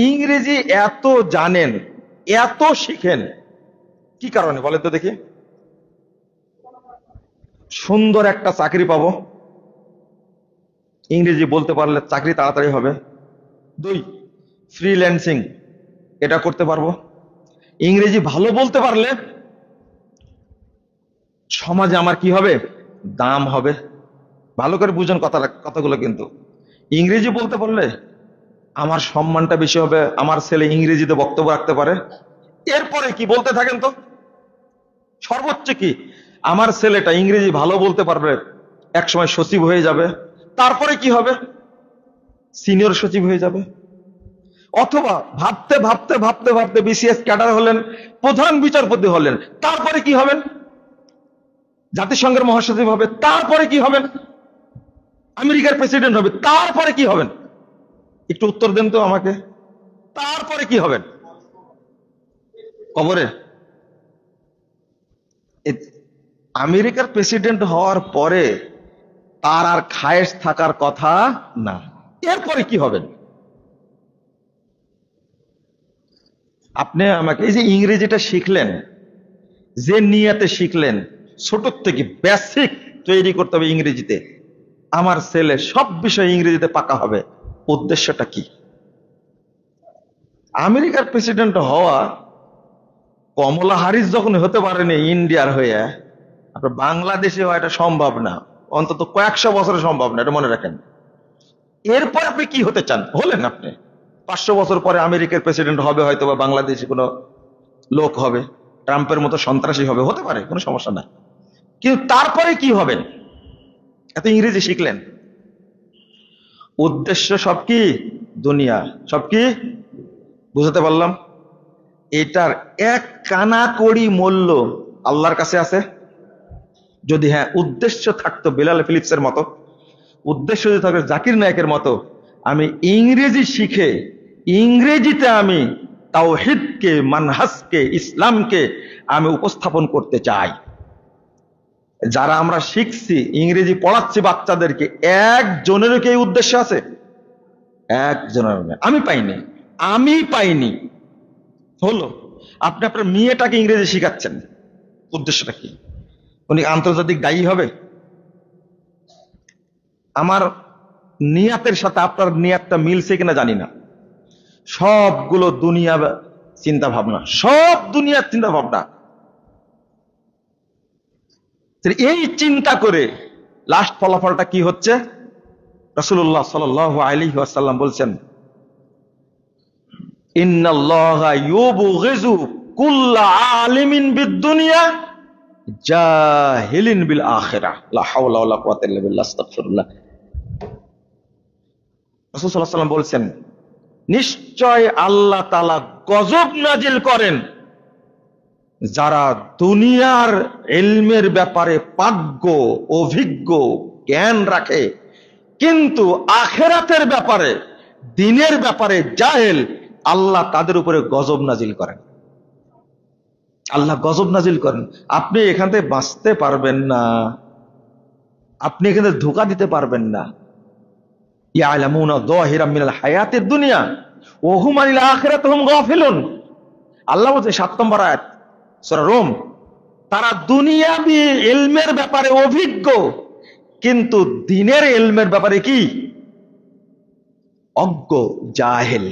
ইংরেজি এত জানেন, এত শিখেন, কি কারণে বলেন তো দেখি? সুন্দর একটা চাকরি পাবো, ইংরেজি বলতে পারলে চাকরি তাড়াতাড়ি হবে। 2, ফ্রিল্যান্সিং, এটা করতে পারবো। ইংরেজি ভালো বলতে পারলে সমাজে আমার কি হবে? দাম হবে। ভালো করে বুঝুন কথাগুলো কিন্তু। ইংরেজি বলতে পারলে আমার সম্মানটা বেশি হবে, আমার ছেলে ইংরেজিতে বক্তব্য রাখতে পারে। এরপরে কি বলতে থাকেন তো, সর্বোচ্চ কি, আমার ছেলেটা ইংরেজি ভালো বলতে পারবে, একসময় সচিব হয়ে যাবে। তারপরে কি হবে? সিনিয়র সচিব হয়ে যাবে। অথবা ভাবতে ভাবতে ভাবতে ভাবতে বিসিএস ক্যাডার হলেন, প্রধান বিচারপতি হলেন। তারপরে কি হবেন? জাতিসংঘের মহাসচিব হবে। তারপরে কি হবেন? আমেরিকার প্রেসিডেন্ট হবে। তারপরে কি হবেন? একটু উত্তর দেন তো আমাকে। তারপরে কি হবেন? কবরে। আমেরিকার প্রেসিডেন্ট হওয়ার পরে তার আর খায়েশ থাকার কথা না। এরপরে কি হবেন? আপনি আমাকে এই যে ইংরেজিটা শিখলেন, যে নিয়তে শিখলেন, ছোট থেকে বেসিক তৈরি করতে হবে ইংরেজিতে, আমার ছেলে সব বিষয় ইংরেজিতে পাকা হবে, উদ্দেশ্যটা কি? আমেরিকার প্রেসিডেন্ট হওয়া কমলা হ্যারিস যখন হতে পারেনি ইন্ডিয়ার হয়ে, আপনার বাংলাদেশে হওয়া এটা সম্ভব না, অন্তত কয়েকশো বছরে সম্ভব না, এটা মনে রাখেন। এরপর আপনি কি হতে চান? হলেন আপনি 500 বছর পরে আমেরিকার প্রেসিডেন্ট হবে, হয়তো বা বাংলাদেশে কোনো লোক হবে, ট্রাম্পের মতো সন্ত্রাসী হবে, হতে পারে, কোনো সমস্যা নাই। কিন্তু তারপরে কি হবেন? এত ইংরেজি শিখলেন, উদ্দেশ্য সব কি? দুনিয়া। সব কি বুঝাতে পারলাম? এটার এক কানা কড়ি মূল্য আল্লাহর কাছে আছে? যদি হ্যাঁ উদ্দেশ্য থাকতো বিলাল ফিলিপসের মতো, উদ্দেশ্য যদি থাকতো জাকির নায়কের মতো, আমি ইংরেজি শিখে ইংরেজিতে আমি তাওহীদকে, মানহাজকে, ইসলামকে আমি উপস্থাপন করতে চাই। যারা আমরা শিখছি, ইংরেজি পড়াচ্ছি বাচ্চাদেরকে, একজনেরও কি এই উদ্দেশ্য আছে? একজনের না। আমি পাইনি। হলো, আপনি আপনার মেয়েটাকে ইংরেজি শিখাচ্ছেন, উদ্দেশ্যটা কি? উনি আন্তর্জাতিক দায়ী হবে? আমার নিয়াতের সাথে আপনার নিয়াতটা মিলছে কিনা জানি না। সবগুলো দুনিয়া চিন্তা ভাবনা, সব দুনিয়ার চিন্তা ভাবনা। এই চিন্তা করে লাস্ট ফলাফলটা কি হচ্ছে? রাসূলুল্লাহ সাল্লাল্লাহু আলাইহি ওয়াসাল্লাম বলছেন, ইন্নাল্লাহা ইউবগিযু কুল্লা আলিমিন বিদ-দুনিয়া জাহিলিন বিল আখিরাহ। লা হাওলা ওয়ালা কুওয়াতা ইল্লা বিল্লাহ, আস্তাগফিরুল্লাহ। রাসূল সাল্লাল্লাহু আলাইহি ওয়াসাল্লাম বলছেন, নিশ্চয় আল্লাহ তাআলা গজব নাজিল করেন যারা দুনিয়ার ইলমের ব্যাপারে পাগ্য, অভিজ্ঞ, জ্ঞান রাখে, কিন্তু আখিরাতের ব্যাপারে, দ্বীনের ব্যাপারে জাহেল, আল্লাহ তাদের উপরে গজব নাজিল করেন। আল্লাহ গজব নাজিল করেন। আপনি এখান থেকে বাঁচতে পারবেন না, আপনি এখান থেকে ধোঁকা দিতে পারবেন না। ইয়ালামুনা যাহিরাম মিনাল হায়াতিদ দুনিয়া ওয়া হুম আনিল আখিরাতি হুম গাফিলুন। আল্লাহ বলছে 7 নম্বর আয়াত সূরা রুম, তারা দুনিয়াবি ইলমের ব্যাপারে অভিজ্ঞ, কিন্তু দ্বীনের ইলমের ব্যাপারে কি? অজ্ঞ, জাহেল।